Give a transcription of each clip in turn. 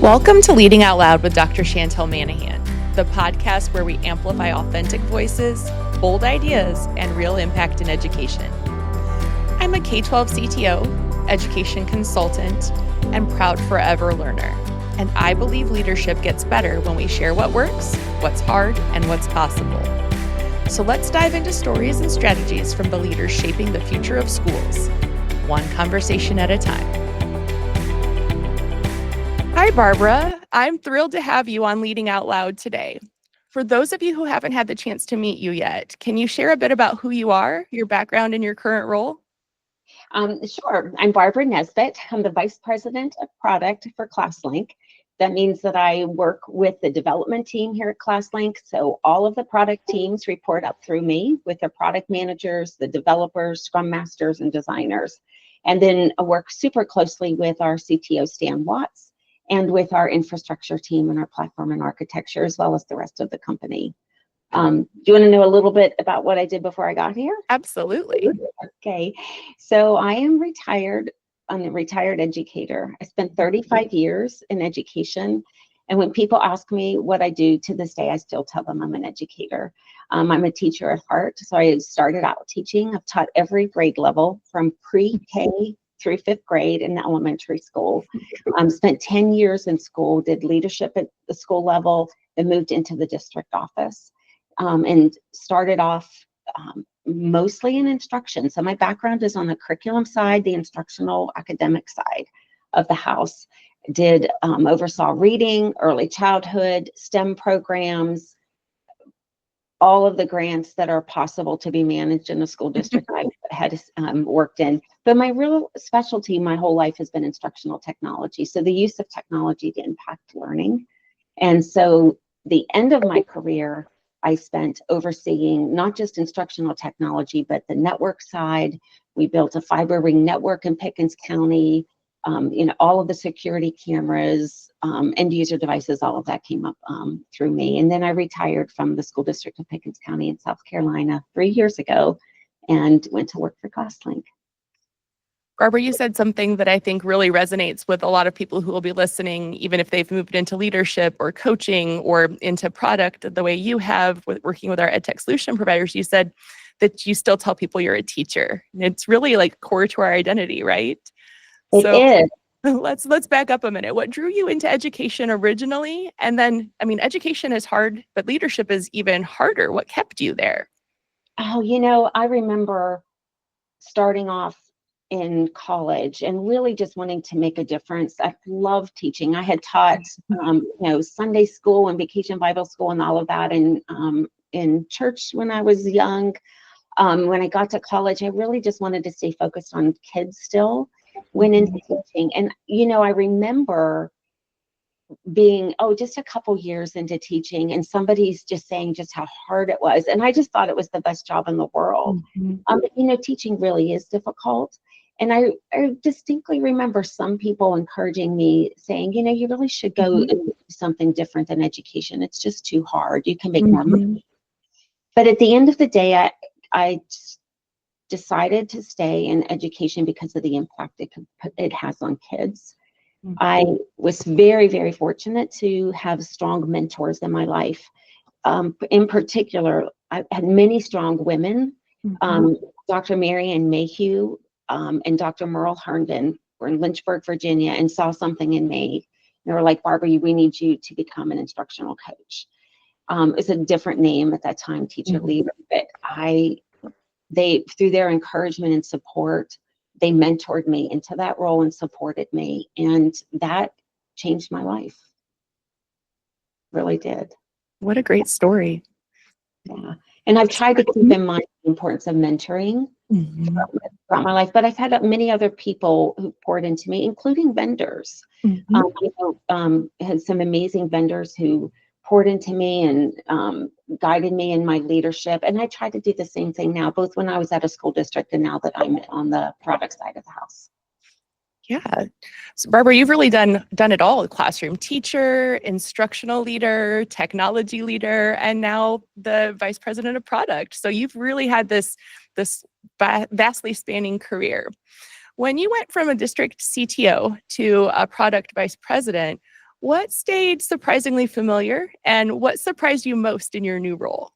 Welcome to Leading Out Loud with Dr. Chantell, the podcast where we amplify authentic voices, bold ideas, and real impact in education. I'm a K-12 CTO, education consultant, and proud forever learner. And I believe leadership gets better when we share what works, what's hard, and what's possible. So let's dive into stories and strategies from the leaders shaping the future of schools, one conversation at a time. Hi, Barbara. I'm thrilled to have you on Leading Out Loud today. For those of you who haven't had the chance to meet you yet, can you share a bit about who you are, your background, and your current role? Sure. I'm Barbara Nesbitt. I'm the Vice President of Product for ClassLink. That means that I work with the development team here at ClassLink. So all of the product teams report up through me with the product managers, the developers, scrum masters, and designers. And then I work super closely with our CTO, Stan Watts, and with our infrastructure team and our platform and architecture, as well as the rest of the company. Do you want to know a little bit about what I did before I got here? Absolutely. Okay, so I am retired. I'm a retired educator. I spent 35 years in education. And when people ask me what I do to this day, I still tell them I'm an educator. I'm a teacher at heart. So I started out teaching. I've taught every grade level from pre-K through fifth grade in elementary school. Spent 10 years in school, did leadership at the school level, then moved into the district office, and started off mostly in instruction. So my background is on the curriculum side, the instructional academic side of the house. Did oversaw reading, early childhood, STEM programs, all of the grants that are possible to be managed in a school district I had worked in. But my real specialty my whole life has been instructional technology. So the use of technology to impact learning. And so the end of my career, I spent overseeing not just instructional technology, but the network side. We built a fiber ring network in Pickens County. All of the security cameras, end user devices, all of that came up through me. And then I retired from the school district of Pickens County in South Carolina 3 years ago and went to work for ClassLink. Barbara, you said something that I think really resonates with a lot of people who will be listening, even if they've moved into leadership or coaching or into product the way you have with working with our edtech solution providers. You said that you still tell people you're a teacher. And it's really like core to our identity, right? It is. Let's back up a minute. What drew you into education originally? And then, education is hard, but leadership is even harder. What kept you there? Oh, I remember starting off in college and really just wanting to make a difference. I love teaching. I had taught, Sunday school and vacation Bible school and all of that in church when I was young. When I got to college, I really just wanted to stay focused on kids still. Went into teaching. And, I remember being, just a couple years into teaching and somebody's just saying just how hard it was. And I just thought it was the best job in the world. But, teaching really is difficult. And I distinctly remember some people encouraging me saying, you really should go and do something different than education. It's just too hard. You can make more money. But at the end of the day, I decided to stay in education because of the impact it has on kids. I was very, very fortunate to have strong mentors in my life. In particular, I had many strong women. Dr. Marianne Mayhew and Dr. Merle Herndon were in Lynchburg, Virginia, and saw something in me. They were like, Barbara, we need you to become an instructional coach. It's a different name at that time, teacher leader, but they, through their encouragement and support, they mentored me into that role and supported me. And that changed my life. Really did. What a great story. Yeah. And I've tried to keep in mind the importance of mentoring throughout my life, but I've had many other people who poured into me, including vendors. Had some amazing vendors who poured into me and guided me in my leadership. And I try to do the same thing now, both when I was at a school district and now that I'm on the product side of the house. Yeah. So Barbara, you've really done it all: classroom teacher, instructional leader, technology leader, and now the vice president of product. So you've really had this vastly spanning career. When you went from a district CTO to a product vice president, what stayed surprisingly familiar and what surprised you most in your new role?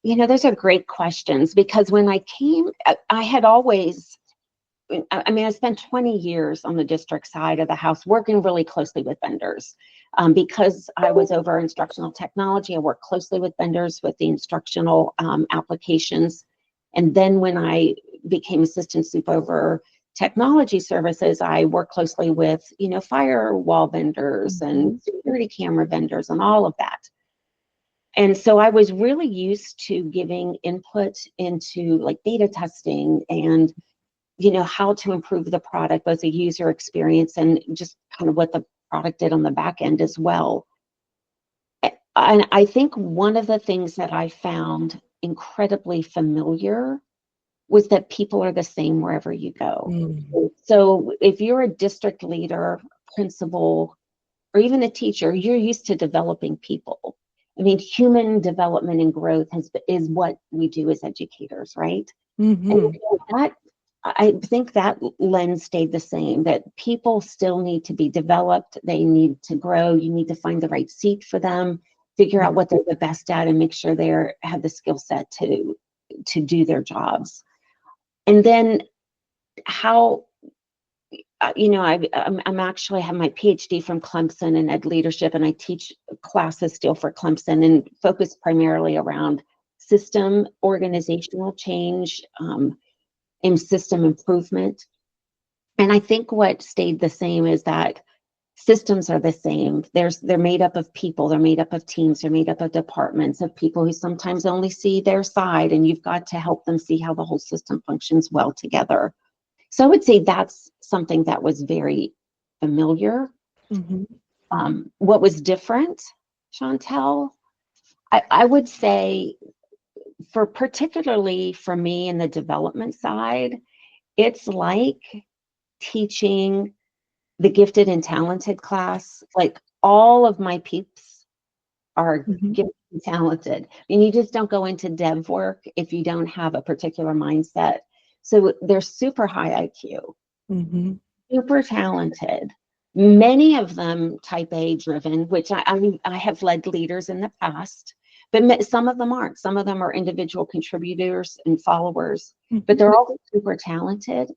Those are great questions, because when I came, I had always, I spent 20 years on the district side of the house working really closely with vendors. Because I was over instructional technology, I worked closely with vendors with the instructional applications. And then when I became assistant soup over technology services, I worked closely with, firewall vendors and security camera vendors and all of that. And so I was really used to giving input into like beta testing and, how to improve the product, both the user experience and just kind of what the product did on the back end as well. And I think one of the things that I found incredibly familiar was that people are the same wherever you go. So if you're a district leader, principal, or even a teacher, you're used to developing people. I mean, human development and growth is what we do as educators, right? And that, I think that lens stayed the same, that people still need to be developed. They need to grow. You need to find the right seat for them, figure out what they're the best at, and make sure they have the skill set to do their jobs. And then how, I'm actually have my PhD from Clemson in ed leadership, and I teach classes still for Clemson and focus primarily around system organizational change and system improvement. And I think what stayed the same is that systems are the same. They're made up of people, they're made up of teams, they're made up of departments, of people who sometimes only see their side, and you've got to help them see how the whole system functions well together. So I would say that's something that was very familiar. What was different, Chantell? I would say, particularly for me in the development side, it's like teaching the gifted and talented class. Like, all of my peeps are gifted and talented. I mean, you just don't go into dev work if you don't have a particular mindset. So they're super high IQ, super talented. Many of them type A driven, which I have led leaders in the past, but some of them aren't. Some of them are individual contributors and followers, but they're all super talented.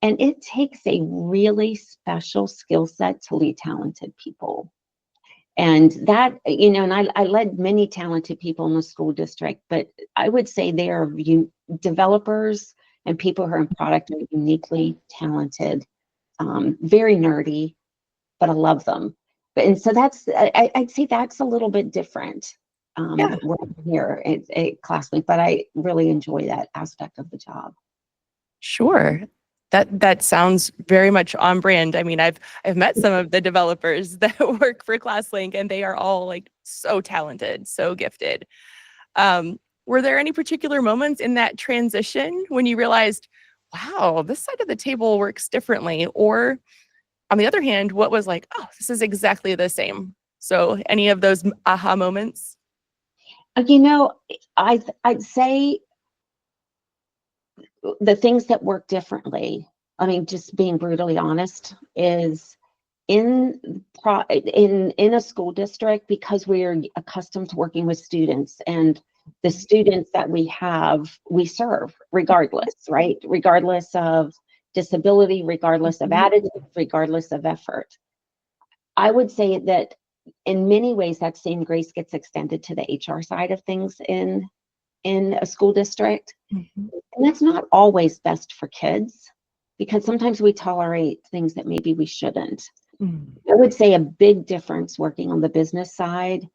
And it takes a really special skill set to lead talented people. And that, and I led many talented people in the school district, but I would say they are developers and people who are in product are uniquely talented, very nerdy, but I love them. And so I'd say that's a little bit different here at ClassLink, but I really enjoy that aspect of the job. Sure. That sounds very much on brand. I mean, I've met some of the developers that work for ClassLink, and they are all like so talented, so gifted. Were there any particular moments in that transition when you realized, wow, this side of the table works differently? Or on the other hand, what was like, oh, this is exactly the same? So any of those aha moments? I'd say the things that work differently, I mean, just being brutally honest, is in a school district, because we're accustomed to working with students, and the students that we serve regardless, right? Regardless of disability, regardless of attitude, regardless of effort. I would say that in many ways that same grace gets extended to the HR side of things in a school district. And that's not always best for kids, because sometimes we tolerate things that maybe we shouldn't. I would say a big difference working on the business side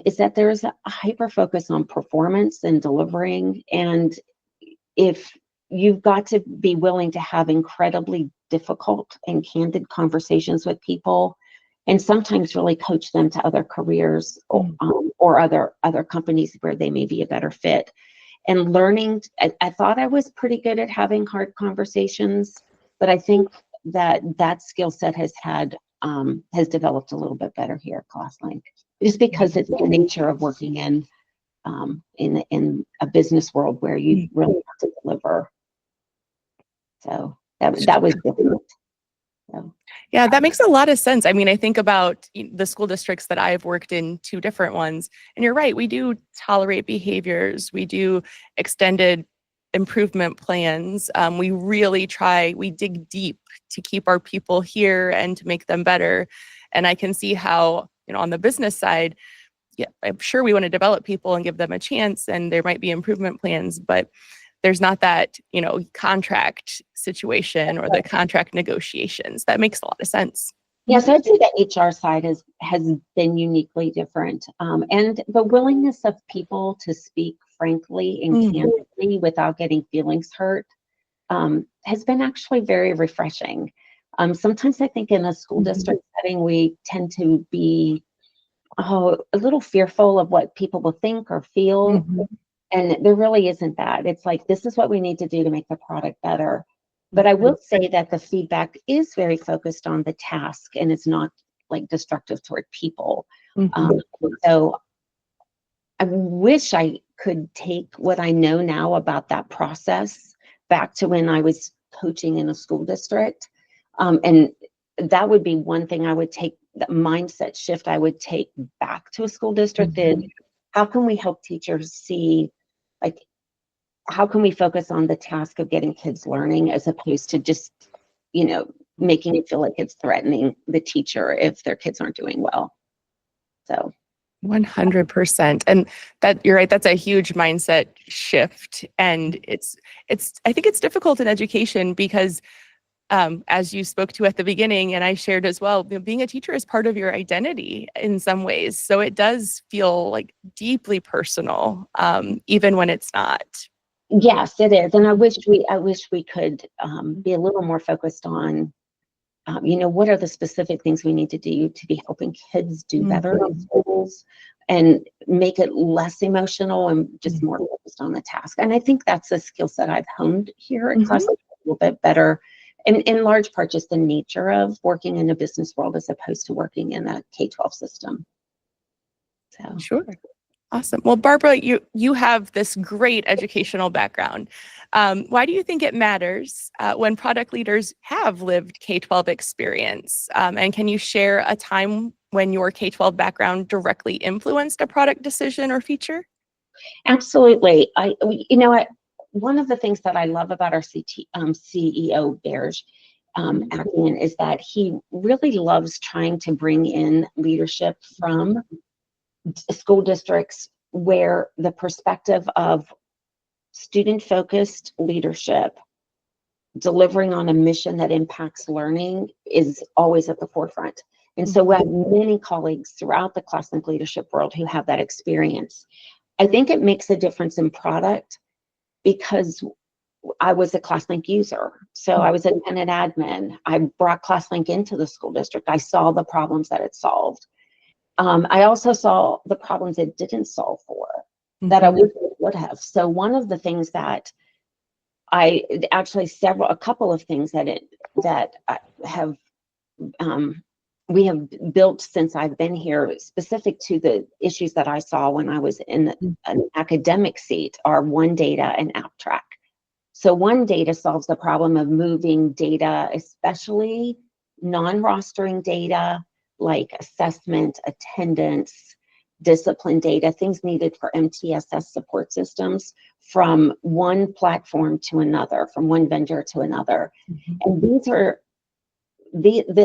is that there's a hyper focus on performance and delivering. And if you've got to be willing to have incredibly difficult and candid conversations with people, and sometimes really coach them to other careers or other companies where they may be a better fit. And learning, I thought I was pretty good at having hard conversations, but I think that skill set has developed a little bit better here at ClassLink, just because it's the nature of working in a business world where you really have to deliver. So that was different. So. Yeah, that makes a lot of sense. I mean, I think about the school districts that I've worked in, two different ones, and you're right, we do tolerate behaviors, we do extended improvement plans. We really try, we dig deep to keep our people here and to make them better. And I can see how, on the business side, yeah, I'm sure we want to develop people and give them a chance, and there might be improvement plans, but there's not that, contract situation or the contract negotiations. That makes a lot of sense. Yes, I'd say the HR side has been uniquely different. And the willingness of people to speak frankly and candidly without getting feelings hurt has been actually very refreshing. Sometimes I think in a school district setting, we tend to be a little fearful of what people will think or feel. And there really isn't that. It's like, this is what we need to do to make the product better. But I will say that the feedback is very focused on the task, and it's not like destructive toward people. So I wish I could take what I know now about that process back to when I was coaching in a school district. And that would be one thing I would take, the mindset shift I would take back to a school district is, how can we help teachers see, like, how can we focus on the task of getting kids learning as opposed to just, making it feel like it's threatening the teacher if their kids aren't doing well. So 100%. And that, you're right, that's a huge mindset shift. And I think it's difficult in education because as you spoke to at the beginning, and I shared as well, being a teacher is part of your identity in some ways. So it does feel like deeply personal, even when it's not. Yes, it is. And I wish we could be a little more focused on, what are the specific things we need to do to be helping kids do better in schools, and make it less emotional and just more focused on the task. And I think that's a skill set I've honed here at Class a little bit better. And in large part, just the nature of working in a business world as opposed to working in a K-12 system. So sure. Awesome. Well, Barbara, you have this great educational background. Why do you think it matters when product leaders have lived K-12 experience? And can you share a time when your K-12 background directly influenced a product decision or feature? absolutely. One of the things that I love about our CEO, Bears, Ackerman, is that he really loves trying to bring in leadership from school districts where the perspective of student-focused leadership, delivering on a mission that impacts learning, is always at the forefront. And so we have many colleagues throughout the ClassLink leadership world who have that experience. I think it makes a difference in product because I was a ClassLink user. So I was an independent admin. I brought ClassLink into the school district. I saw the problems that it solved. I also saw the problems it didn't solve for that I would have. So one of the things that a couple of things that I have we have built since I've been here, specific to the issues that I saw when I was in an academic seat, are One Data and AppTrack. So One Data solves the problem of moving data, especially non-rostering data like assessment, attendance, discipline data, things needed for MTSS support systems, from one platform to another, from one vendor to another. And these are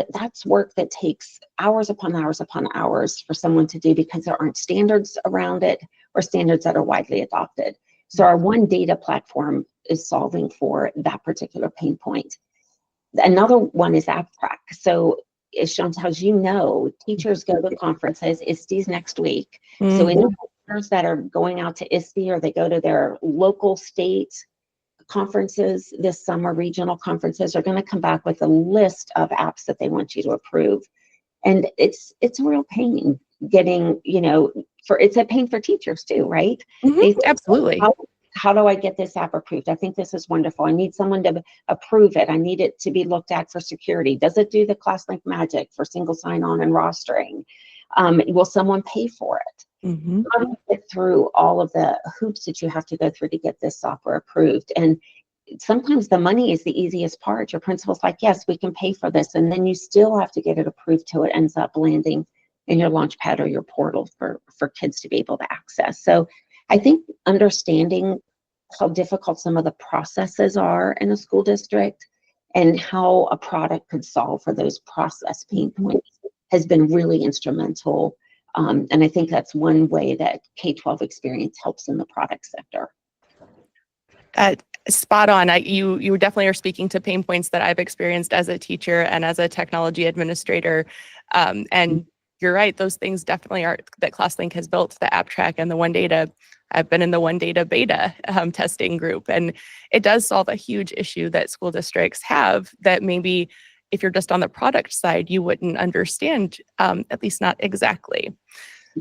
that's work that takes hours upon hours upon hours for someone to do because there aren't standards around it or standards that are widely adopted. So our One Data platform is solving for that particular pain point. Another one is AppTrack. So as Chantell, as you know, teachers go to conferences. ISTE's next week. So any teachers that are going out to ISTE, or they go to their local state conferences this summer, regional conferences, are going to come back with a list of apps that they want you to approve. And it's a real pain getting, it's a pain for teachers too, right? Absolutely. How do I get this app approved? I think this is wonderful. I need someone to approve it. I need it to be looked at for security. Does it do the ClassLink magic for single sign-on and rostering? Will someone pay for it? How do you get through all of the hoops that you have to go through to get this software approved? And sometimes the money is the easiest part. Your principal's like, yes, we can pay for this. And then you still have to get it approved till it ends up landing in your Launchpad or your portal for kids to be able to access. So I think understanding how difficult some of the processes are in a school district and how a product could solve for those process pain points has been really instrumental. And I think that's one way that K-12 experience helps in the product sector. Spot on. You definitely are speaking to pain points that I've experienced as a teacher and as a technology administrator. And you're right, those things definitely are that ClassLink has built, the app track and the One Data. I've been in the One Data beta testing group, and it does solve a huge issue that school districts have that maybe if you're just on the product side, you wouldn't understand, at least not exactly.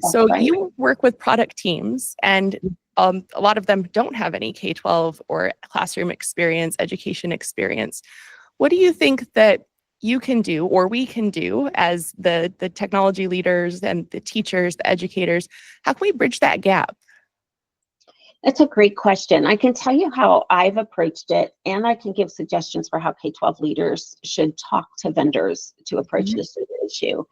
So you work with product teams, and a lot of them don't have any K-12 or classroom experience, education experience. What do you think that you can do, or we can do as the technology leaders and the teachers, the educators? How can we bridge that gap? That's a great question. I can tell you how I've approached it, and I can give suggestions for how K-12 leaders should talk to vendors to approach this issue.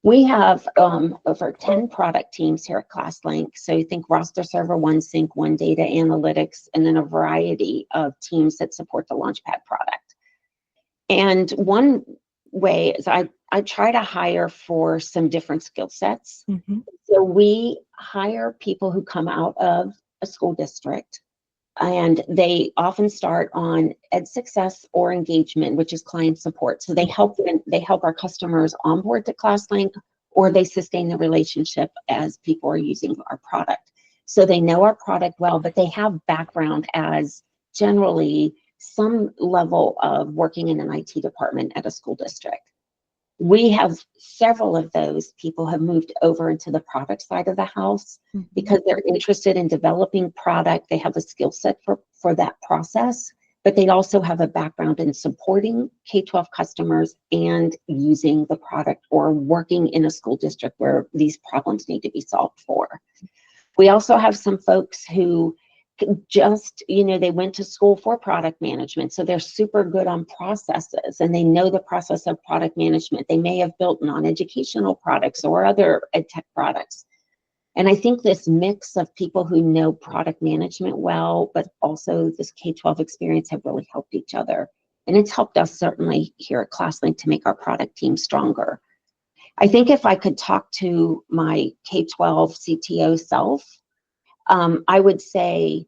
We have over 10 product teams here at ClassLink. So you think roster server, OneSync, One Data Analytics, and then a variety of teams that support the Launchpad product. And one way is I try to hire for some different skill sets. So we hire people who come out of a school district, and they often start on ed success or engagement, which is client support. So they help our customers onboard to ClassLink, or they sustain the relationship as people are using our product. So they know our product well, but they have background as generally some level of working in an IT department at a school district. We have several of those people have moved over into the product side of the house because they're interested in developing product. They have a skill set for that process, but they also have a background in supporting K-12 customers and using the product or working in a school district where these problems need to be solved for. We also have some folks who just, they went to school for product management. So they're super good on processes and they know the process of product management. They may have built non-educational products or other edtech products. And I think this mix of people who know product management well, but also this K-12 experience have really helped each other. And it's helped us certainly here at ClassLink to make our product team stronger. I think if I could talk to my K-12 CTO self, I would say,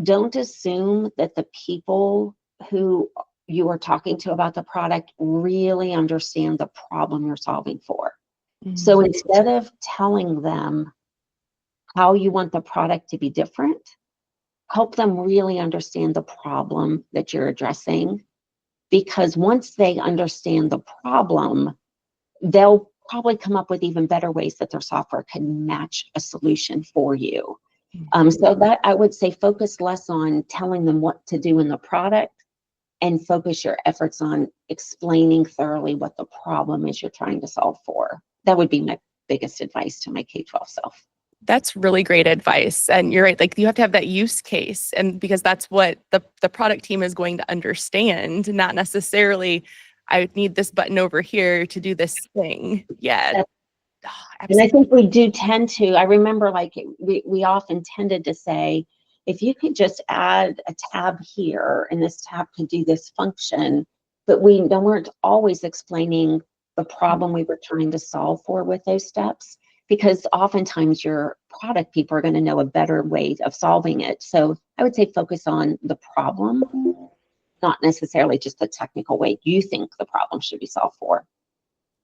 don't assume that the people who you are talking to about the product really understand the problem you're solving for. So instead of telling them how you want the product to be different, help them really understand the problem that you're addressing. Because once they understand the problem, they'll probably come up with even better ways that their software can match a solution for you. So that I would say focus less on telling them what to do in the product and focus your efforts on explaining thoroughly what the problem is you're trying to solve for. That would be my biggest advice to my K-12 self. That's really great advice. And you're right, like you have to have that use case, and because that's what the product team is going to understand, not necessarily, I need this button over here to do this thing. Yeah. And I think we do tend to, I remember like we often tended to say, if you could just add a tab here and this tab could do this function, but we weren't always explaining the problem we were trying to solve for with those steps, because oftentimes your product people are going to know a better way of solving it. So I would say focus on the problem, not necessarily just the technical way you think the problem should be solved for.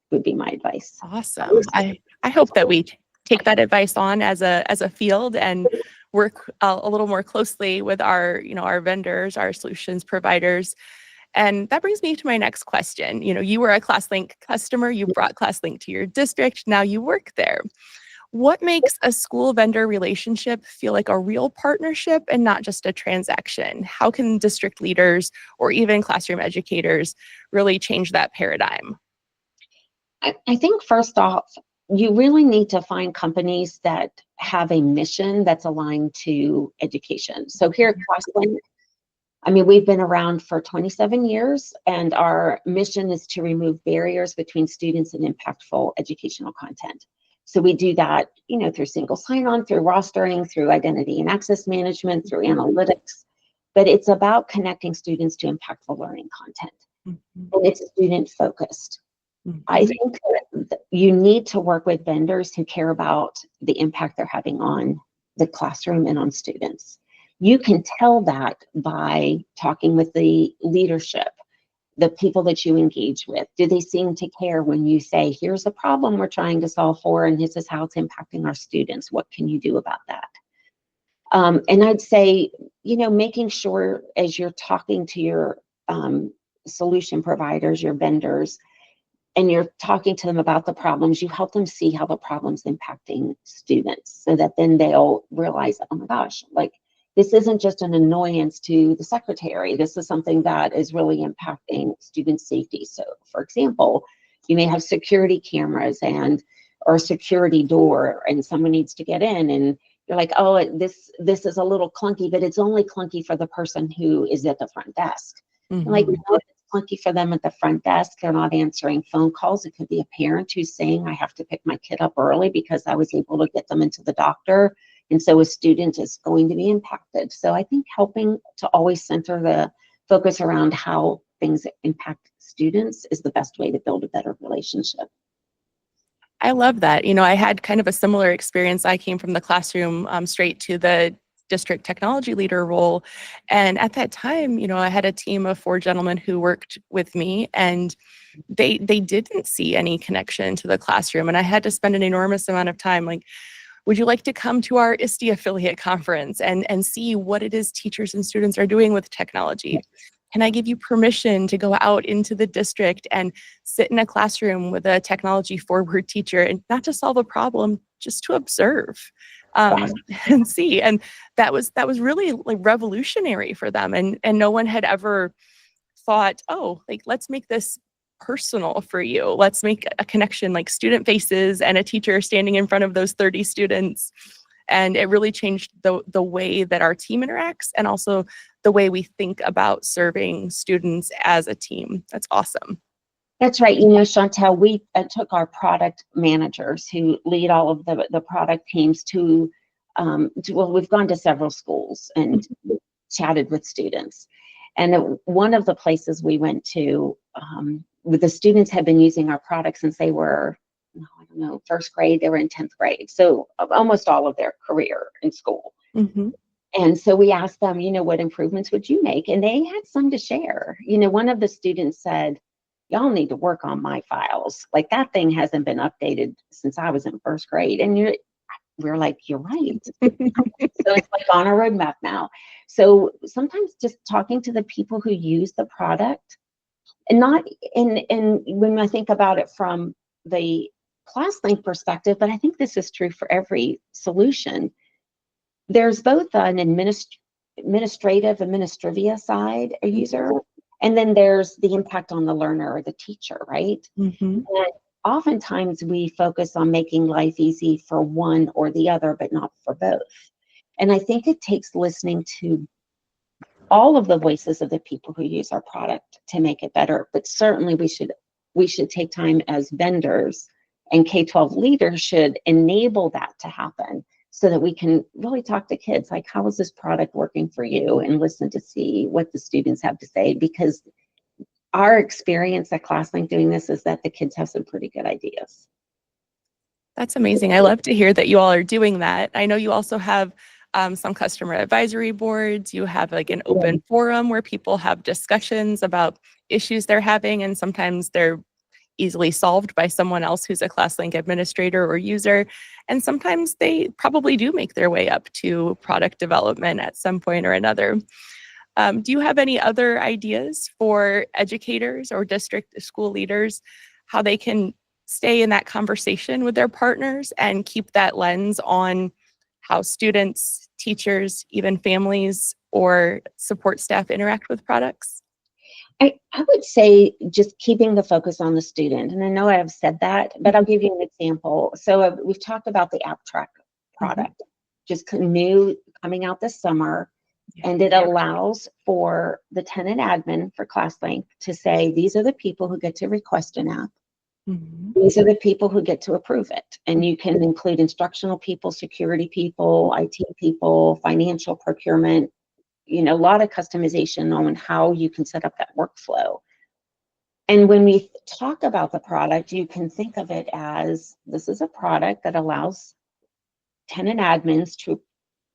Would be my advice. Awesome. I hope that we take that advice on as a field and work a little more closely with our vendors, our solutions providers. And that brings me to my next question. You were a ClassLink customer, you brought ClassLink to your district, now you work there. What makes a school vendor relationship feel like a real partnership and not just a transaction? How can district leaders or even classroom educators really change that paradigm? I think first off, you really need to find companies that have a mission that's aligned to education. So here at ClassLink, I mean, we've been around for 27 years, and our mission is to remove barriers between students and impactful educational content. So we do that, through single sign-on, through rostering, through identity and access management, through analytics. But it's about connecting students to impactful learning content. And it's student-focused. I think that you need to work with vendors who care about the impact they're having on the classroom and on students. You can tell that by talking with the leadership, the people that you engage with. Do they seem to care when you say, here's the problem we're trying to solve for, and this is how it's impacting our students? What can you do about that? And I'd say, making sure as you're talking to your solution providers, your vendors, and you're talking to them about the problems, you help them see how the problem's impacting students, so that then they'll realize, oh my gosh, like, this isn't just an annoyance to the secretary. This is something that is really impacting student safety. So, for example, you may have security cameras or a security door, and someone needs to get in, and you're like, oh, this is a little clunky, but it's only clunky for the person who is at the front desk. Like, no, it's clunky for them at the front desk. They're not answering phone calls. It could be a parent who's saying, I have to pick my kid up early because I was able to get them into the doctor. And so a student is going to be impacted. So I think helping to always center the focus around how things impact students is the best way to build a better relationship. I love that. I had kind of a similar experience. I came from the classroom straight to the district technology leader role. And at that time, I had a team of 4 gentlemen who worked with me, and they didn't see any connection to the classroom. And I had to spend an enormous amount of time like, would you like to come to our ISTE affiliate conference and see what it is teachers and students are doing with technology? Can I give you permission to go out into the district and sit in a classroom with a technology forward teacher, and not to solve a problem, just to observe and see? And that was really like revolutionary for them. And no one had ever thought, oh, like, let's make this personal for you. Let's make a connection, like student faces and a teacher standing in front of those 30 students. And it really changed the way that our team interacts, and also the way we think about serving students as a team. That's awesome. That's right. Chantell, we took our product managers who lead all of the product teams well, we've gone to several schools and chatted with students. And one of the places we went to, the students had been using our product since they were, I don't know, first grade. They were in 10th grade. So almost all of their career in school. And so we asked them, what improvements would you make? And they had some to share. One of the students said, y'all need to work on my files. Like, that thing hasn't been updated since I was in first grade. And we're like, you're right. So it's like on a roadmap now. So sometimes just talking to the people who use the product, and not when I think about it from the ClassLink perspective, but I think this is true for every solution. There's both an administrative side, a user, and then there's the impact on the learner or the teacher, right? And oftentimes we focus on making life easy for one or the other, but not for both. And I think it takes listening to all of the voices of the people who use our product to make it better. But certainly we should take time as vendors, and K-12 leaders should enable that to happen, so that we can really talk to kids like, how is this product working for you? And listen to see what the students have to say, because our experience at ClassLink doing this is that the kids have some pretty good ideas. That's amazing. I love to hear that you all are doing that. I know you also have some customer advisory boards. You have like an open forum where people have discussions about issues they're having, and sometimes they're easily solved by someone else who's a ClassLink administrator or user. And sometimes they probably do make their way up to product development at some point or another. Do you have any other ideas for educators or district school leaders, how they can stay in that conversation with their partners and keep that lens on how students, teachers, even families or support staff interact with products? I would say just keeping the focus on the student. And I know I've said that, but I'll give you an example. So we've talked about the app track product, just new, coming out this summer. And it allows for the tenant admin for ClassLink to say, these are the people who get to request an app. These are the people who get to approve it. And you can include instructional people, security people, IT people, financial procurement, a lot of customization on how you can set up that workflow. And when we talk about the product, you can think of it as, this is a product that allows tenant admins to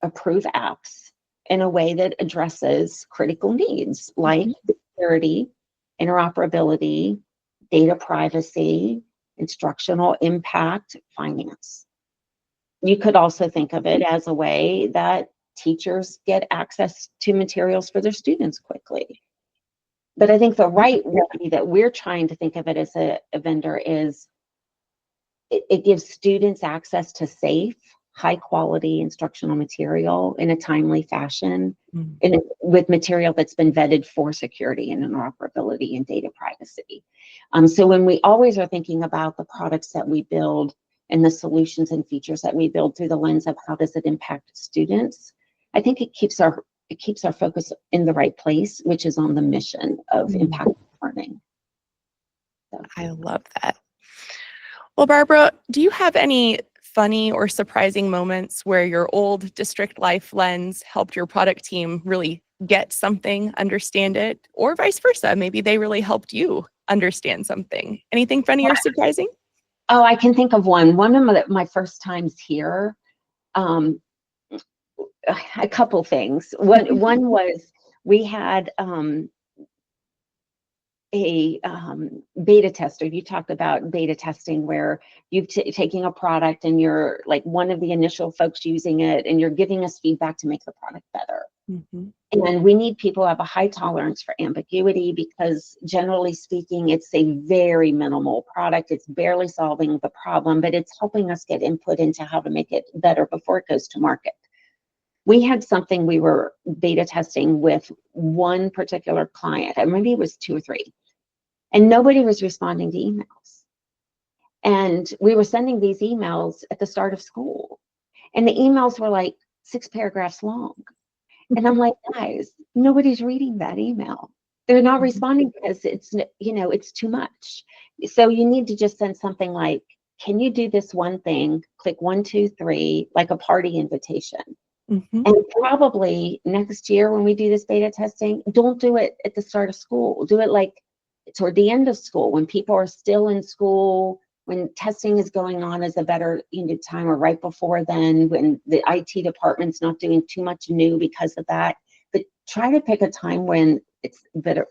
approve apps in a way that addresses critical needs like security, interoperability, data privacy, instructional impact, finance. You could also think of it as a way that teachers get access to materials for their students quickly. But I think the right way that we're trying to think of it as a vendor is it gives students access to safe, high quality instructional material in a timely fashion, with material that's been vetted for security and interoperability and data privacy. So when we always are thinking about the products that we build and the solutions and features that we build through the lens of how does it impact students, I think it keeps our focus in the right place, which is on the mission of impact learning. So. I love that. Well, Barbara, do you have any funny or surprising moments where your old district life lens helped your product team really get something, understand it, or vice versa? Maybe they really helped you understand something. Anything funny or surprising? Oh, I can think of one. One of my first times here, a couple things. One was we had a beta tester. You talked about beta testing where you've taking a product and you're like one of the initial folks using it and you're giving us feedback to make the product better. And we need people who have a high tolerance for ambiguity because generally speaking, it's a very minimal product. It's barely solving the problem, but it's helping us get input into how to make it better before it goes to market. We had something we were beta testing with one particular client, and maybe it was 2 or 3, and nobody was responding to emails. And we were sending these emails at the start of school, and the emails were like 6 paragraphs long. And I'm like, guys, nobody's reading that email. They're not responding because it's too much. So you need to just send something like, can you do this one thing? Click 1, 2, 3, like a party invitation. And probably next year when we do this beta testing, don't do it at the start of school. Do it like toward the end of school when people are still in school, when testing is going on as a better time, or right before then when the IT department's not doing too much new because of that. But try to pick a time when it's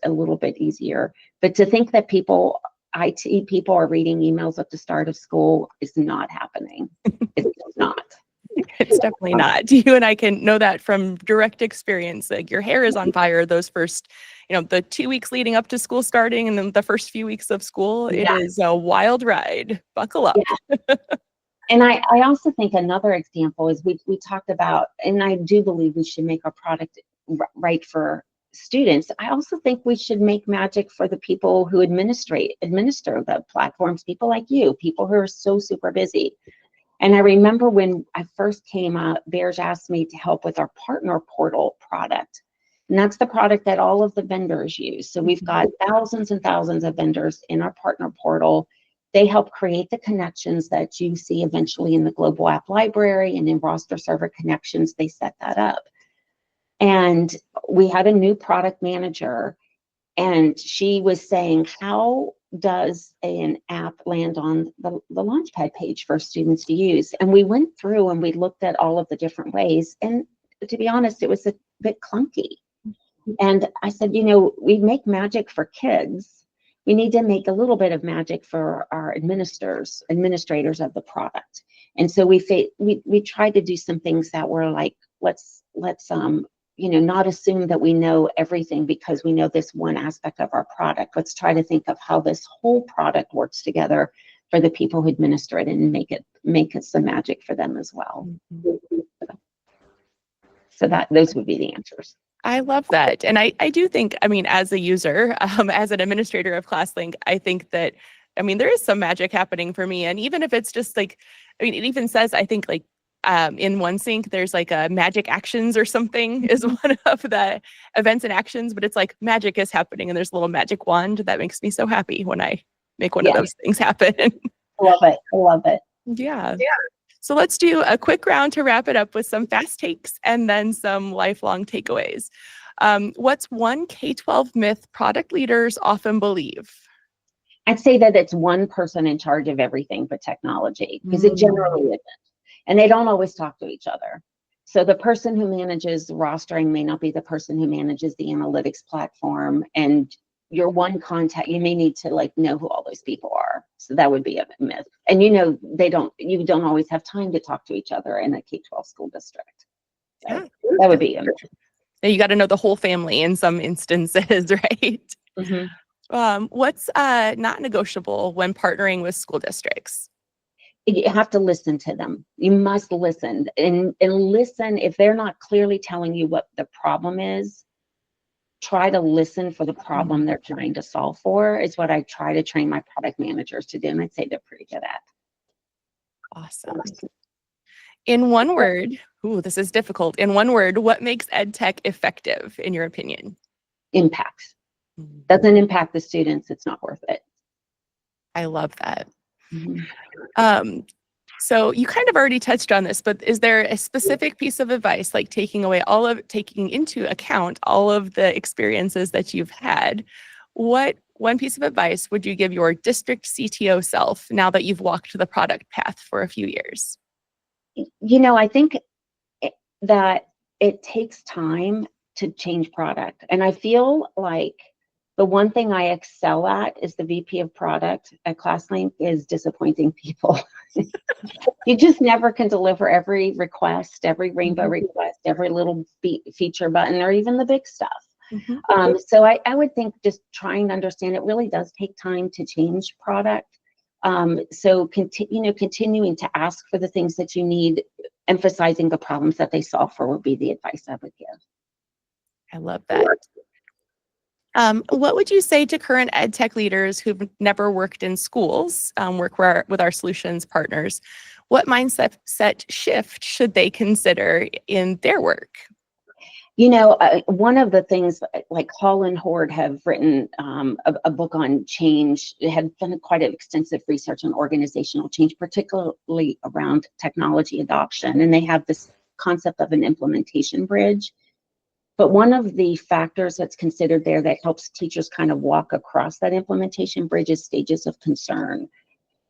a little bit easier. But to think that IT people are reading emails at the start of school is not happening. It's not. It's definitely not. You and I can know that from direct experience. Like your hair is on fire those first, the 2 weeks leading up to school starting and then the first few weeks of school. It is a wild ride. Buckle up. Yeah. And I also think another example is we talked about, and I do believe we should make our product right for students. I also think we should make magic for the people who administer the platforms, people like you, people who are so super busy. And I remember when I first came up, Bears asked me to help with our partner portal product. And that's the product that all of the vendors use. So we've got thousands and thousands of vendors in our partner portal. They help create the connections that you see eventually in the global app library and in roster server connections, they set that up. And we had a new product manager and she was saying, how does an app land on the Launchpad page for students to use? And we went through and we looked at all of the different ways. And to be honest, it was a bit clunky. And I said, we make magic for kids. We need to make a little bit of magic for our administrators of the product. And so we tried to do some things that were like, let's not assume that we know everything because we know this one aspect of our product. Let's try to think of how this whole product works together for the people who administer it and make it some magic for them as well. So those would be the answers. I love that. And I do think, as a user, as an administrator of ClassLink, I think that, there is some magic happening for me. And even if it's just like, it even says, I think like, in OneSync, there's like a magic actions or something is one of the events and actions, but it's like magic is happening and there's a little magic wand that makes me so happy when I make one of those things happen. Love it. I love it. Yeah. So let's do a quick round to wrap it up with some fast takes and then some lifelong takeaways. What's one K-12 myth product leaders often believe? I'd say that it's one person in charge of everything but technology, because it generally isn't. And they don't always talk to each other. So the person who manages rostering may not be the person who manages the analytics platform. And your one contact, you may need to like know who all those people are. So that would be a myth. And you don't always have time to talk to each other in a K-12 school district. So that would be a myth. You got to know the whole family in some instances, right? What's not negotiable when partnering with school districts? You have to listen to them. You must listen and listen. If they're not clearly telling you what the problem is, try to listen for the problem they're trying to solve for, is what I try to train my product managers to do. And I'd say they're pretty good at. Awesome. In one word, this is difficult. In one word, what makes edtech effective, in your opinion? Impact. Doesn't impact the students, it's not worth it. I love that. So you kind of already touched on this, but is there a specific piece of advice, like taking into account all of the experiences that you've had? What one piece of advice would you give your district CTO self now that you've walked the product path for a few years? I think that it takes time to change product. And I feel like the one thing I excel at is the VP of product at ClassLink is disappointing people. You just never can deliver every request, every rainbow request, every little feature button, or even the big stuff. So I would think just trying to understand it really does take time to change product. So continuing to ask for the things that you need, emphasizing the problems that they solve for would be the advice I would give. I love that. What would you say to current ed tech leaders who've never worked in schools, work with our solutions partners? What mindset shift should they consider in their work? One of the things, like Hall and Horde have written a book on change. It had done quite an extensive research on organizational change, particularly around technology adoption. And they have this concept of an implementation bridge. But one of the factors that's considered there that helps teachers kind of walk across that implementation bridge is stages of concern.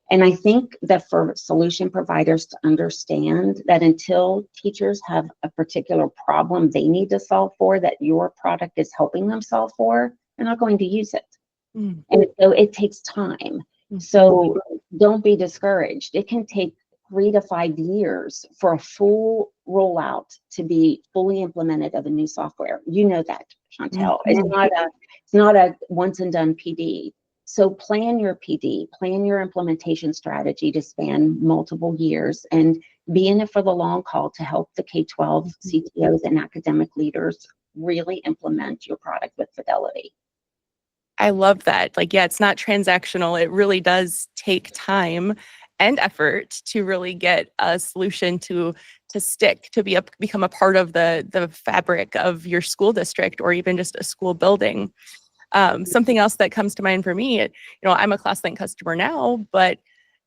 And I think that for solution providers to understand that until teachers have a particular problem they need to solve for, that your product is helping them solve for, they're not going to use it. And so it takes time. So don't be discouraged. It can take 3 to 5 years for a full rollout to be fully implemented of a new software. You know that, Chantell. It's not a once and done PD. So plan your PD, plan your implementation strategy to span multiple years, and be in it for the long haul to help the K-12 CTOs and academic leaders really implement your product with fidelity. I love that. It's not transactional. It really does take time and effort to really get a solution to stick, to become a part of the fabric of your school district or even just a school building. Something else that comes to mind for me, I'm a ClassLink customer now, but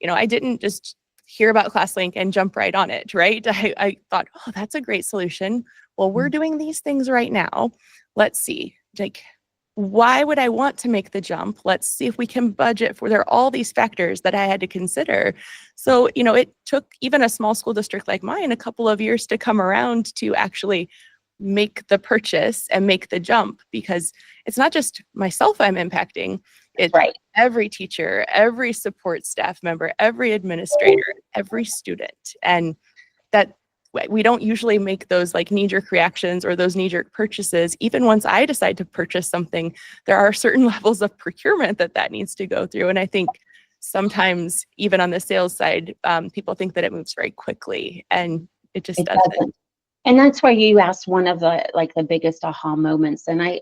I didn't just hear about ClassLink and jump right on it, right? I thought, oh, that's a great solution. Well, we're doing these things right now. Let's see, why would I want to make the jump? Let's see if we can budget for, there are all these factors that I had to consider. So, it took even a small school district like mine a couple of years to come around to actually make the purchase and make the jump, because it's not just myself I'm impacting, it's every teacher, every support staff member, every administrator, every student. And that we don't usually make those knee-jerk reactions or those knee-jerk purchases. Even once I decide to purchase something, there are certain levels of procurement that needs to go through. And I think sometimes even on the sales side, people think that it moves very quickly, and it just doesn't. And that's why you asked one of the biggest aha moments. And I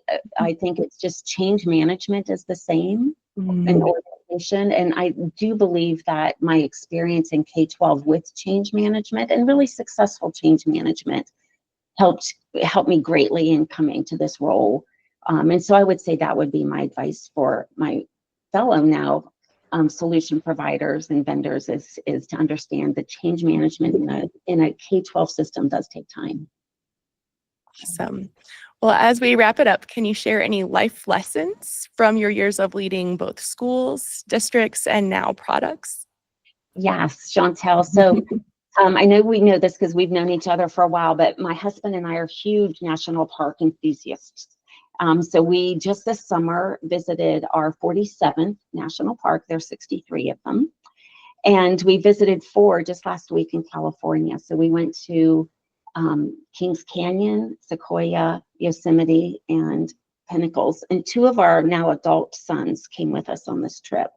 think it's just change management is the same. And information. And I do believe that my experience in K-12 with change management and really successful change management helped me greatly in coming to this role. And so I would say that would be my advice for my fellow now solution providers and vendors is to understand that change management in a K-12 system does take time. Awesome. Well, as we wrap it up, can you share any life lessons from your years of leading both schools, districts, and now products? Yes, Chantell. So I know we know this because we've known each other for a while, but my husband and I are huge national park enthusiasts. So we just this summer visited our 47th national park. There's 63 of them. And we visited 4 just last week in California. So we went to Kings Canyon, Sequoia, Yosemite, and Pinnacles. And 2 of our now adult sons came with us on this trip.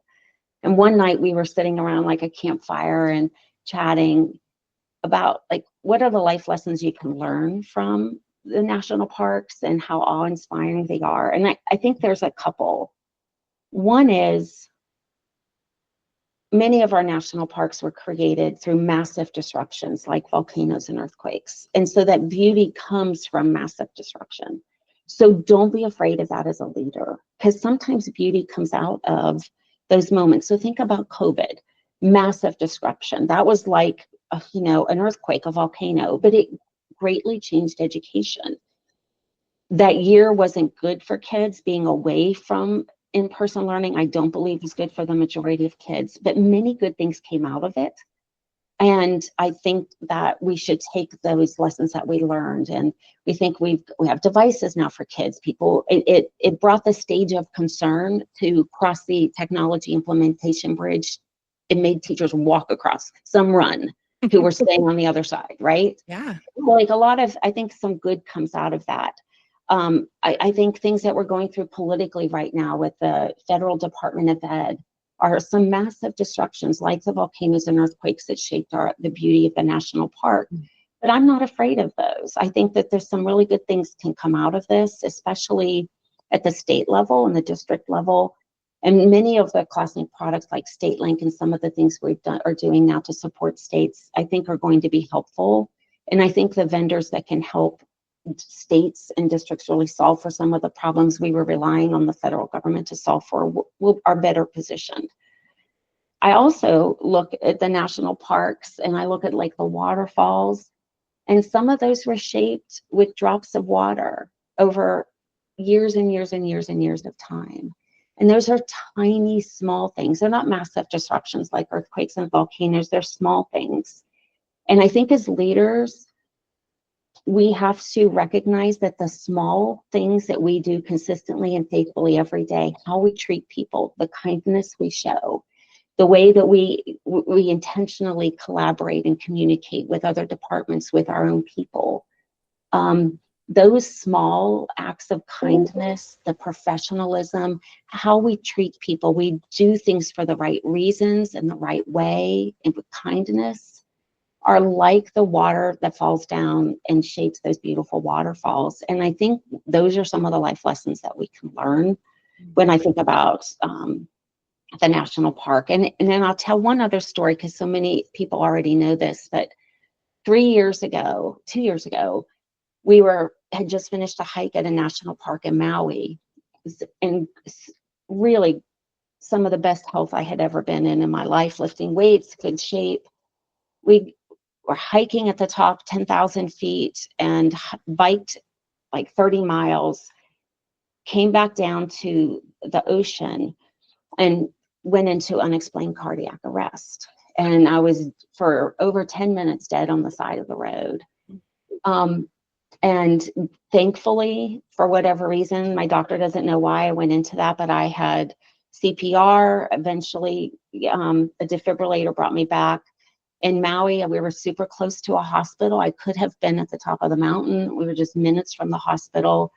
And one night we were sitting around like a campfire and chatting about like what are the life lessons you can learn from the national parks and how awe-inspiring they are. And I think there's a couple. One is many of our national parks were created through massive disruptions like volcanoes and earthquakes. And so that beauty comes from massive disruption. So don't be afraid of that as a leader, because sometimes beauty comes out of those moments. So think about COVID, massive disruption. That was like, an earthquake, a volcano, but it greatly changed education. That year wasn't good for kids being away from in-person learning. I don't believe is good for the majority of kids, but many good things came out of it. And I think that we should take those lessons that we learned, and we think we have devices now for kids. It brought the stage of concern to cross the technology implementation bridge. It made teachers walk across, some run, who were staying on the other side, right? Yeah. Like I think some good comes out of that. I think things that we're going through politically right now with the federal Department of Ed are some massive disruptions like the volcanoes and earthquakes that shaped the beauty of the national park. But I'm not afraid of those. I think that there's some really good things can come out of this, especially at the state level and the district level. And many of the ClassLink products like StateLink and some of the things are doing now to support states, I think are going to be helpful. And I think the vendors that can help states and districts really solve for some of the problems we were relying on the federal government to solve for are better positioned. I also look at the national parks and I look at like the waterfalls, and some of those were shaped with drops of water over years and years and years and years of time. And those are tiny, small things. They're not massive disruptions like earthquakes and volcanoes. They're small things. And I think as leaders, we have to recognize that the small things that we do consistently and faithfully every day, how we treat people, the kindness we show, the way that we intentionally collaborate and communicate with other departments, with our own people, those small acts of kindness, the professionalism, how we treat people, we do things for the right reasons and the right way and with kindness, are like the water that falls down and shapes those beautiful waterfalls. And I think those are some of the life lessons that we can learn when I think about the national park. And then I'll tell one other story because so many people already know this, but 2 years ago, we had just finished a hike at a national park in Maui, and really some of the best health I had ever been in my life, lifting weights, good shape. We were hiking at the top 10,000 feet and biked like 30 miles, came back down to the ocean and went into unexplained cardiac arrest. And I was for over 10 minutes dead on the side of the road. And thankfully, for whatever reason, my doctor doesn't know why I went into that, but I had CPR. Eventually, a defibrillator brought me back. In Maui, we were super close to a hospital. I could have been at the top of the mountain. We were just minutes from the hospital.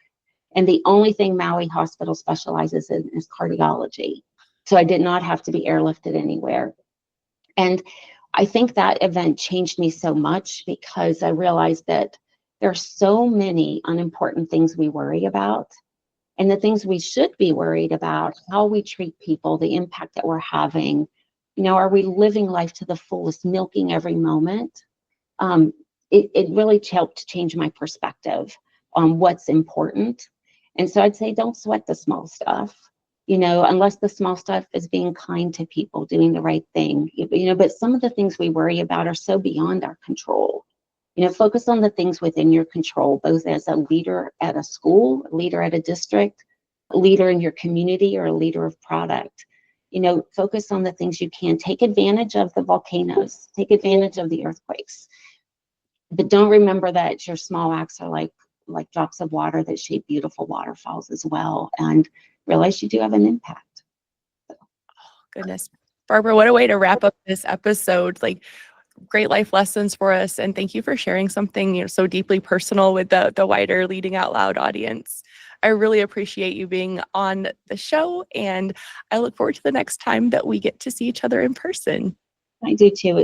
And the only thing Maui Hospital specializes in is cardiology. So I did not have to be airlifted anywhere. And I think that event changed me so much because I realized that there are so many unimportant things we worry about And the things we should be worried about, how we treat people, the impact that we're having. Are we living life to the fullest, milking every moment? It really helped change my perspective on what's important. And so I'd say don't sweat the small stuff, unless the small stuff is being kind to people, doing the right thing. But some of the things we worry about are so beyond our control. Focus on the things within your control, both as a leader at a school, a leader at a district, a leader in your community, or a leader of product. Focus on the things you can. Take advantage of the volcanoes, take advantage of the earthquakes. But don't remember that your small acts are like drops of water that shape beautiful waterfalls as well. And realize you do have an impact. Goodness. Barbara, what a way to wrap up this episode. Great life lessons for us. And thank you for sharing something so deeply personal with the wider Leading Out Loud audience. I really appreciate you being on the show, and I look forward to the next time that we get to see each other in person. I do too.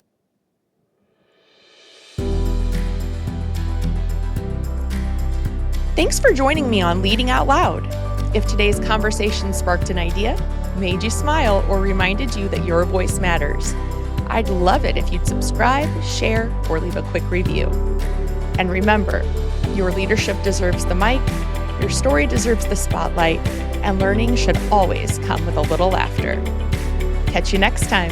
Thanks for joining me on Leading Out Loud. If today's conversation sparked an idea, made you smile, or reminded you that your voice matters, I'd love it if you'd subscribe, share, or leave a quick review. And remember, your leadership deserves the mic, your story deserves the spotlight, and learning should always come with a little laughter. Catch you next time.